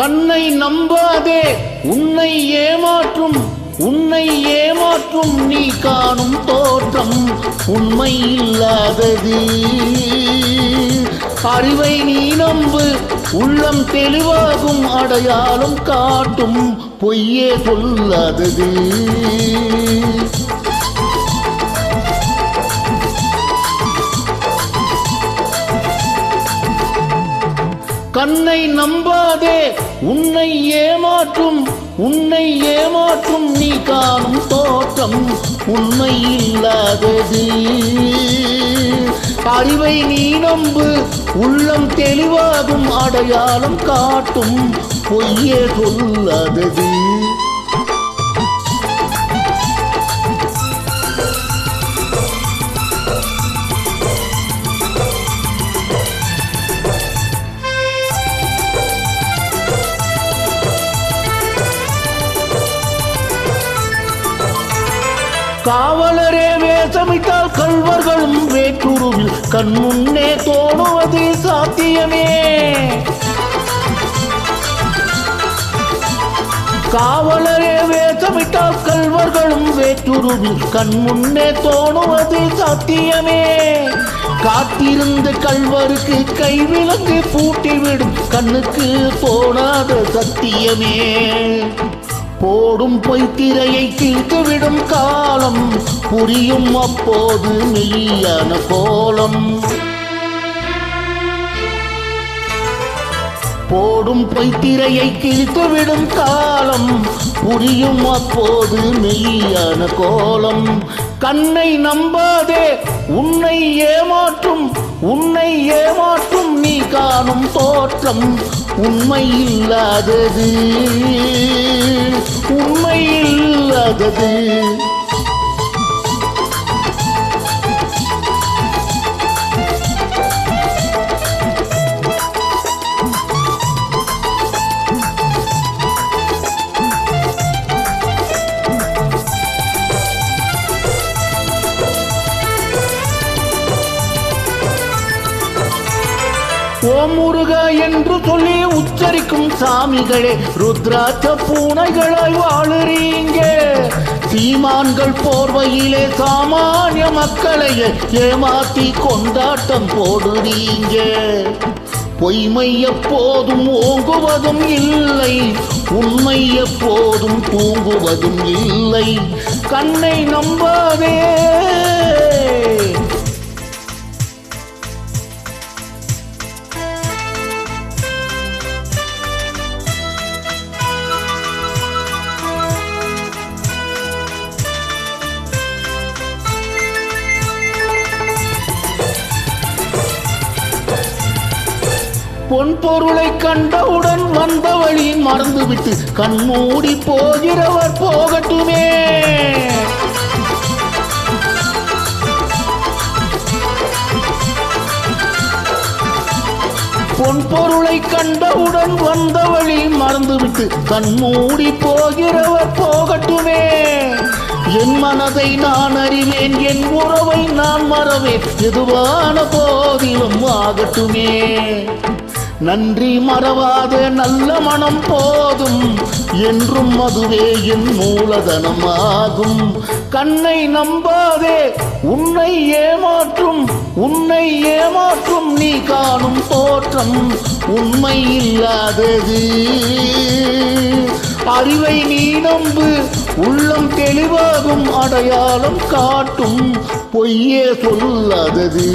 கண்ணை நம்பாதே உன்னை ஏமாற்றும் நீ காணும் தோற்றம் உண்மை இல்லாதது. அறிவை நீ நம்பு, உள்ளம் தெளிவாகும், அடையாளம் காட்டும், பொய்யே சொல்லாதது. கண்ணை நம்பாதே உன்னை ஏமாற்றும் நீ காணும் தோற்றம் உண்மை இல்லாதது. அறிவை நீ நம்பு, உள்ளம் தெளிவாகும், அடையாளம் காட்டும், பொய்யே சொல்லாதது. காவலரே வேஷமிட்டால் கள்வர்களும் வேற்றுருவில் கண்முன்னே தோணுவது சாத்தியமே. காவலரே வேஷமிட்டால் கள்வர்களும் வேற்றுருவில் கண்முன்னே தோணுவது சாத்தியமே. காத்திருந்த கள்வருக்கு கைவிலங்கு பூட்டிவிடும் கண்ணுக்கு தோணாத சத்தியமே. போடும் பொய்த்திரையை கிழித்துவிடும் காலம் புரியும் அப்போது மெய்யான கோலம். போடும் பொய்த்திரையை கிழித்துவிடும் காலம் புரியும் அப்போது மெய்யான கோலம். கண்ணை நம்பாதே உன்னை ஏமாற்றும் நீ காணும் தோற்றம் உண்மை இல்லாதது. ஓம் முருகா என்று சொல்லி உச்சரிக்கும் சாமிகளே, ருத்ராட்ச பூனைகளாய் வாழுறீங்க. சீமான்கள் போர்வையிலே சாமானிய மக்களையே ஏமாத்தி கொண்டாட்டம் போடுறீங்க. பொய்மை எப்போதும் ஓங்குவதும் இல்லை, உண்மை எப்போதும் தூங்குவதும் இல்லை. கண்ணை நம்பாதே பொன் பொருளை கண்டவுடன் வந்த வழி மறந்துவிட்டு கண்மூடி போகிறவர் போகட்டுமே. பொன் பொருளை கண்டவுடன் வந்த வழி மறந்துவிட்டு கண்மூடி போகிறவர் போகட்டுமே. என் மனதை நான் அறிவேன், என் உறவை நான் மறவேன், எதுவான போதிலும் ஆகட்டுமே. நன்றி மறவாத நல்ல மனம் போதும், என்றும் அதுவே என் மூலதனமாகும். கண்ணை நம்பாதே உன்னை ஏமாற்றும் நீ காணும் தோற்றம் உண்மை இல்லாதது. அறிவை நீ நம்பு, உள்ளம் தெளிவாகும், அடையாளம் காட்டும், பொய்யே சொல்லாதது.